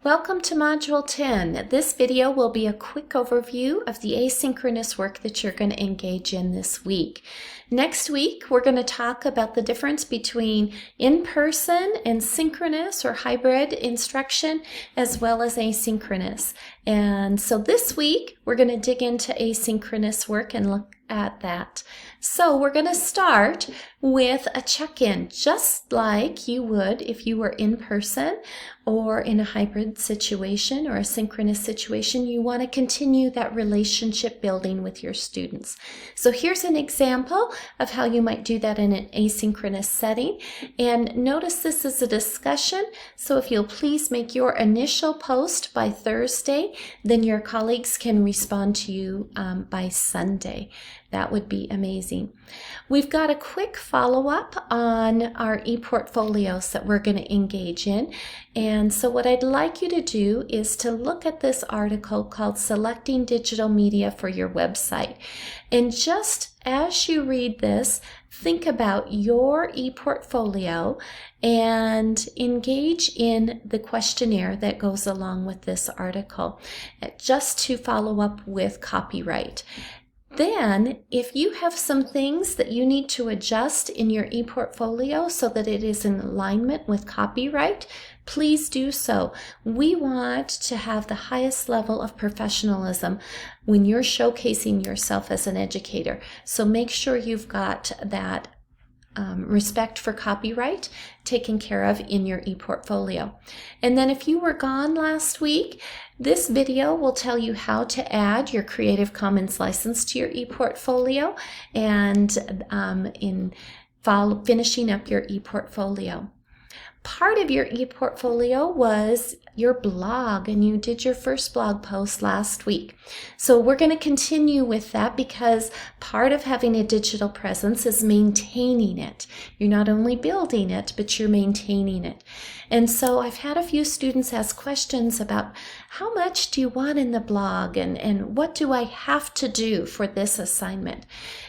Welcome to Module 10. This video will be a quick overview of the asynchronous work that you're going to engage in this week. Next week, we're going to talk about the difference between in-person and synchronous or hybrid instruction, as well as asynchronous. And so this week, we're going to dig into asynchronous work and look at that. So we're going to start with a check-in, just like you would if you were in person or in a hybrid situation or a synchronous situation. You want to continue that relationship building with your students. So here's an example of how you might do that in an asynchronous setting. And notice this is a discussion, so if you'll please make your initial post by Thursday, then your colleagues can respond to you by Sunday. That would be amazing. We've got a quick follow-up on our e-portfolios that we're going to engage in. And so what I'd like you to do is to look at this article called Selecting Digital Media for Your Website. And just as you read this, think about your e-portfolio and engage in the questionnaire that goes along with this article, just to follow up with copyright. Then, if you have some things that you need to adjust in your e-portfolio so that it is in alignment with copyright, please do so. We want to have the highest level of professionalism when you're showcasing yourself as an educator. So make sure you've got that respect for copyright taken care of in your e-portfolio. And then if you were gone last week, this video will tell you how to add your Creative Commons license to your e-portfolio and finishing up your e-portfolio. Part of your e-portfolio was your blog, and you did your first blog post last week. So we're going to continue with that because part of having a digital presence is maintaining it. You're not only building it, but you're maintaining it. And so I've had a few students ask questions about how much do you want in the blog and what do I have to do for this assignment?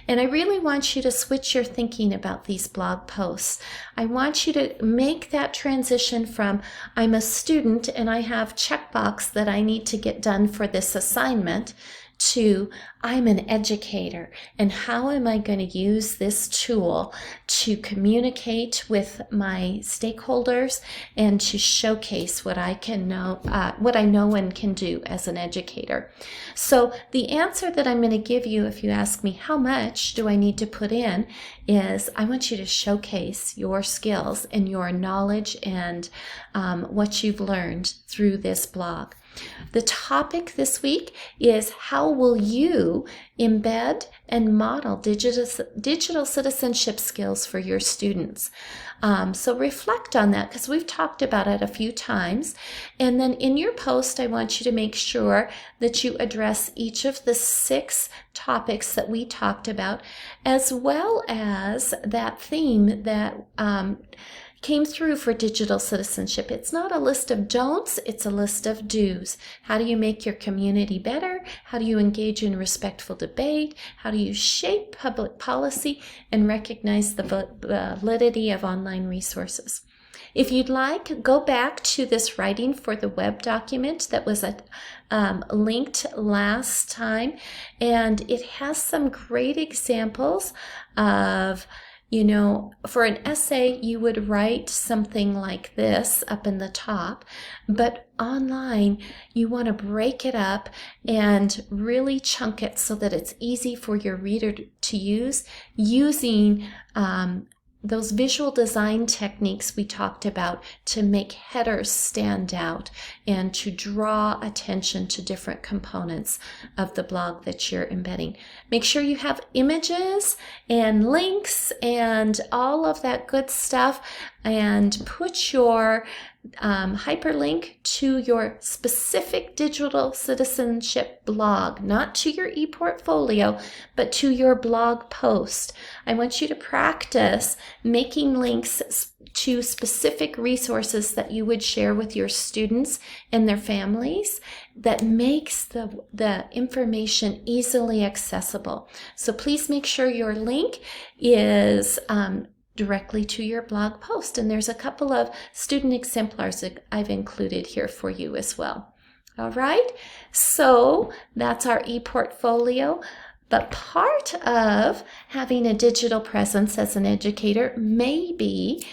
And I really want you to switch your thinking about these blog posts. I want you to make that transition from I'm a student and I have checkbox that I need to get done for this assignment to I'm an educator, and how am I going to use this tool to communicate with my stakeholders and to showcase what I know and can do as an educator. So the answer that I'm going to give you if you ask me how much do I need to put in is I want you to showcase your skills and your knowledge and what you've learned through this blog. The topic this week is how will you embed and model digital citizenship skills for your students. So reflect on that because we've talked about it a few times. And then in your post, I want you to make sure that you address each of the 6 topics that we talked about, as well as that theme that came through for digital citizenship. It's not a list of don'ts, it's a list of do's. How do you make your community better? How do you engage in respectful debate? How do you shape public policy and recognize the validity of online resources? If you'd like, go back to this writing for the web document that was linked last time, and it has some great examples of for an essay, you would write something like this up in the top, but online, you want to break it up and really chunk it so that it's easy for your reader to use, using those visual design techniques we talked about to make headers stand out and to draw attention to different components of the blog that you're embedding. Make sure you have images and links and all of that good stuff, and put your hyperlink to your specific digital citizenship blog, not to your e-portfolio, but to your blog post. I want you to practice making links to specific resources that you would share with your students and their families that makes the information easily accessible. So please make sure your link is directly to your blog post. And there's a couple of student exemplars that I've included here for you as well. All right, so that's our ePortfolio. But part of having a digital presence as an educator may be,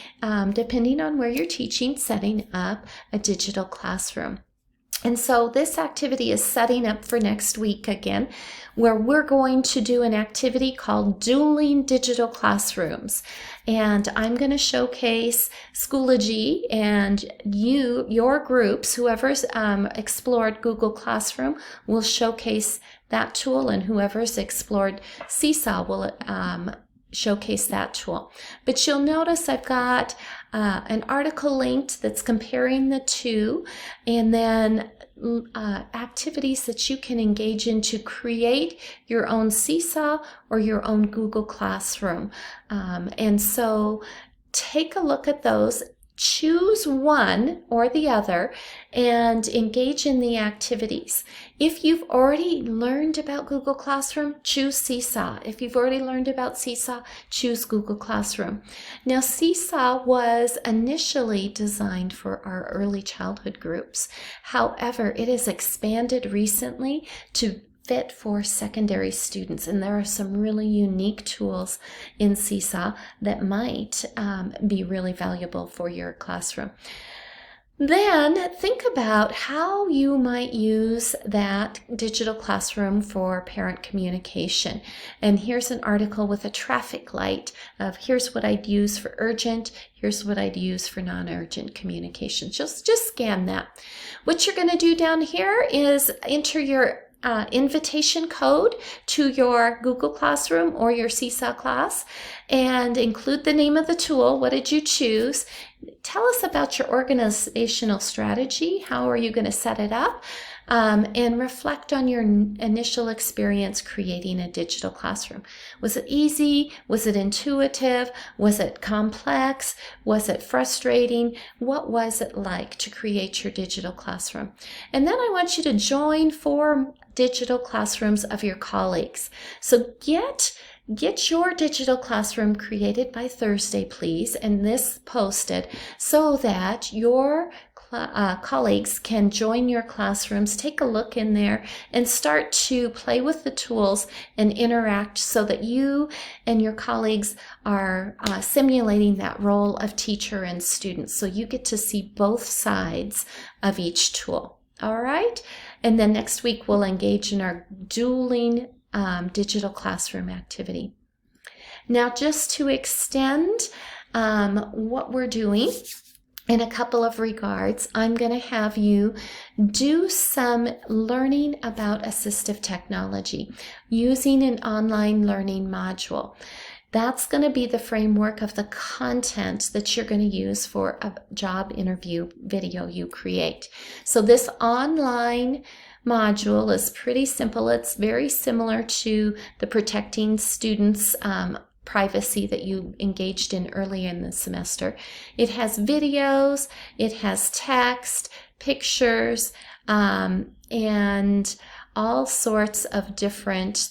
depending on where you're teaching, setting up a digital classroom. And so this activity is setting up for next week again, where we're going to do an activity called Dueling Digital Classrooms. And I'm going to showcase Schoology and your groups, whoever's explored Google Classroom will showcase that tool, and whoever's explored Seesaw will showcase that tool. But you'll notice I've got an article linked that's comparing the two, and then activities that you can engage in to create your own Seesaw or your own Google Classroom. And so take a look at those. Choose one or the other and engage in the activities. If you've already learned about Google Classroom, choose Seesaw. If you've already learned about Seesaw, choose Google Classroom. Now, Seesaw was initially designed for our early childhood groups. However, it has expanded recently to fit for secondary students, and there are some really unique tools in Seesaw that might be really valuable for your classroom. Then think about how you might use that digital classroom for parent communication. And here's an article with a traffic light of here's what I'd use for urgent, here's what I'd use for non-urgent communication. Just scan that. What you're going to do down here is enter your invitation code to your Google Classroom or your Seesaw class and include the name of the tool. What did you choose? Tell us about your organizational strategy. How are you going to set it up? And reflect on your initial experience creating a digital classroom. Was it easy? Was it intuitive? Was it complex? Was it frustrating? What was it like to create your digital classroom? And then I want you to join 4 digital classrooms of your colleagues. So get your digital classroom created by Thursday, please, and this posted so that your colleagues can join your classrooms, take a look in there, and start to play with the tools and interact so that you and your colleagues are simulating that role of teacher and student. So you get to see both sides of each tool. All right? And then next week we'll engage in our dueling digital classroom activity. Now, just to extend what we're doing in a couple of regards, I'm going to have you do some learning about assistive technology using an online learning module. That's going to be the framework of the content that you're going to use for a job interview video you create. So this online module is pretty simple. It's very similar to the Protecting Students Privacy that you engaged in early in the semester. It has videos, it has text, pictures, and all sorts of different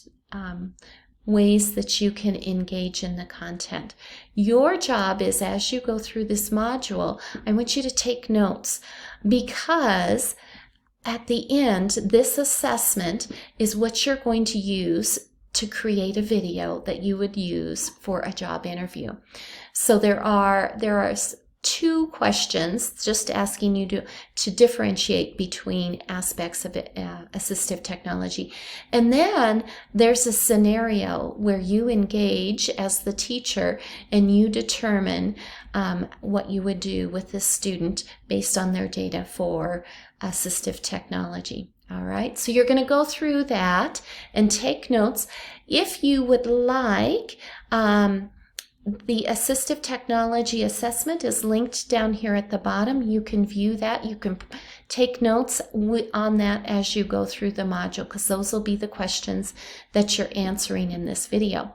ways that you can engage in the content. Your job is, as you go through this module, I want you to take notes, because at the end, this assessment is what you're going to use to create a video that you would use for a job interview. So there are 2 questions just asking you to differentiate between aspects of assistive technology. And then there's a scenario where you engage as the teacher and you determine what you would do with the student based on their data for assistive technology. All right, so you're going to go through that and take notes. If you would like, the assistive technology assessment is linked down here at the bottom. You can view that. You can take notes on that as you go through the module, because those will be the questions that you're answering in this video.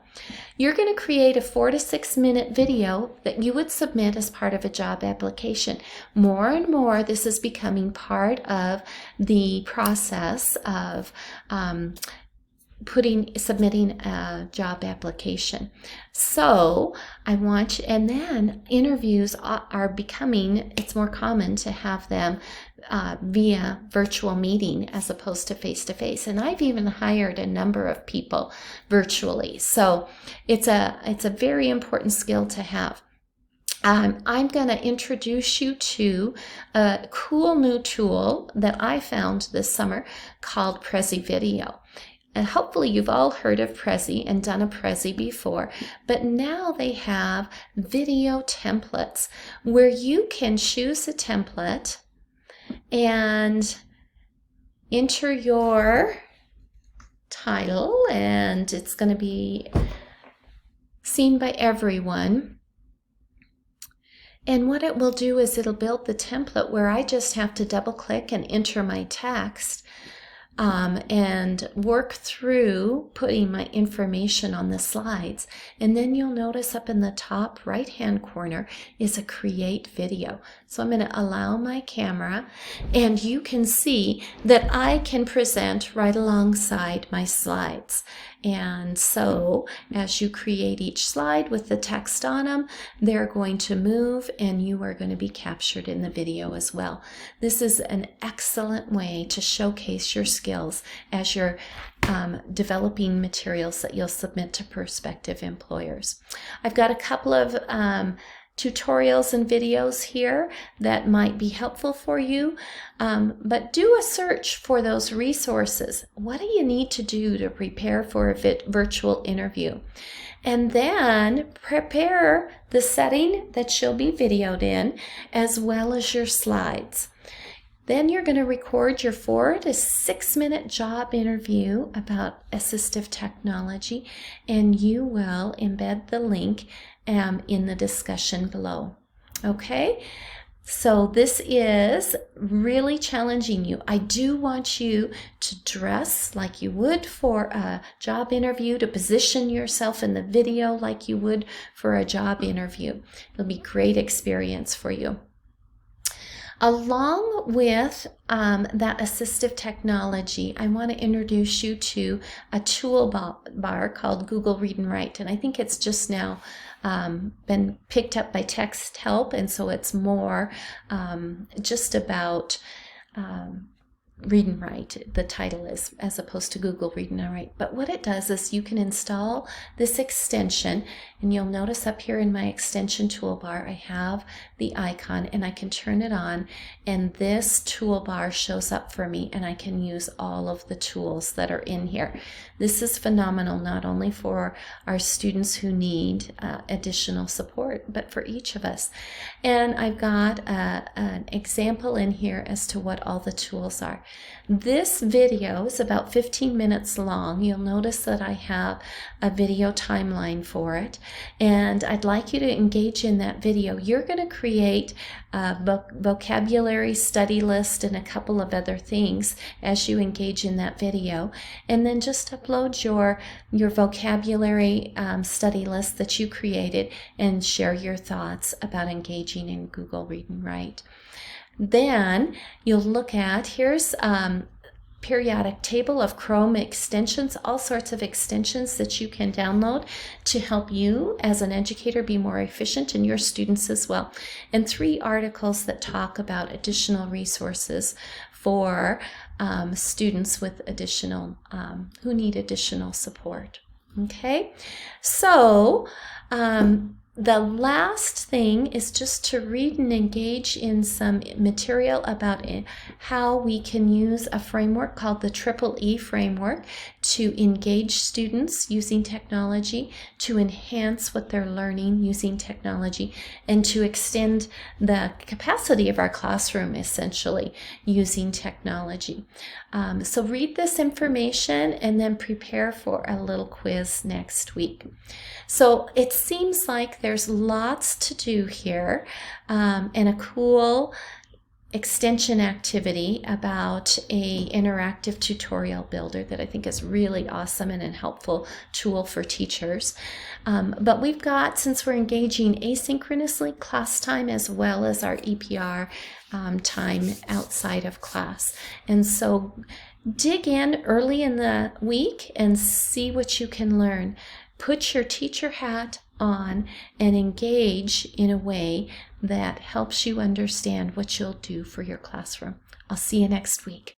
You're going to create a 4 to 6 minute video that you would submit as part of a job application. More and more, this is becoming part of the process of submitting a job application. So I want you, and then interviews are becoming, it's more common to have them via virtual meeting as opposed to face-to-face. And I've even hired a number of people virtually. So it's a very important skill to have. I'm going to introduce you to a cool new tool that I found this summer called Prezi Video. And hopefully you've all heard of Prezi and done a Prezi before, but now they have video templates where you can choose a template and enter your title, and it's going to be seen by everyone. And what it will do is it'll build the template where I just have to double click and enter my text and work through putting my information on the slides. And then you'll notice up in the top right hand corner is a create video. So I'm going to allow my camera, and you can see that I can present right alongside my slides. And so as you create each slide with the text on them, they're going to move and you are going to be captured in the video as well. This is an excellent way to showcase your skills as you're developing materials that you'll submit to prospective employers. I've got a couple of tutorials and videos here that might be helpful for you, but do a search for those resources. What do you need to do to prepare for a virtual interview? And then prepare the setting that you'll be videoed in, as well as your slides. Then you're going to record your 4 to 6 minute job interview about assistive technology, and you will embed the link in the discussion below. Okay, so this is really challenging you. I do want you to dress like you would for a job interview, to position yourself in the video like you would for a job interview. It'll be a great experience for you. Along with that assistive technology, I want to introduce you to a toolbar called Google Read and Write. And I think it's just now been picked up by Text Help, and so it's more just about Read and Write, the title is, as opposed to Google Read and Write. But what it does is you can install this extension, and you'll notice up here in my extension toolbar I have the icon, and I can turn it on, and this toolbar shows up for me, and I can use all of the tools that are in here. This is phenomenal, not only for our students who need additional support, but for each of us. And I've got an example in here as to what all the tools are. This video is about 15 minutes long. You'll notice that I have a video timeline for it, and I'd like you to engage in that video. You're going to create a vocabulary study list and a couple of other things as you engage in that video, and then just upload your vocabulary study list that you created and share your thoughts about engaging in Google Read and Write. Then you'll look at, here's periodic table of Chrome extensions, all sorts of extensions that you can download to help you as an educator be more efficient, and your students as well. And 3 articles that talk about additional resources for students with additional, who need additional support. Okay, so the last thing is just to read and engage in some material about how we can use a framework called the Triple E framework to engage students using technology, to enhance what they're learning using technology, and to extend the capacity of our classroom essentially using technology. So read this information and then prepare for a little quiz next week. So it seems like there's lots to do here, and a cool extension activity about a interactive tutorial builder that I think is really awesome and a helpful tool for teachers. But we've got, since we're engaging asynchronously, class time as well as our EPR time outside of class. And so dig in early in the week and see what you can learn. Put your teacher hat on and engage in a way that helps you understand what you'll do for your classroom. I'll see you next week.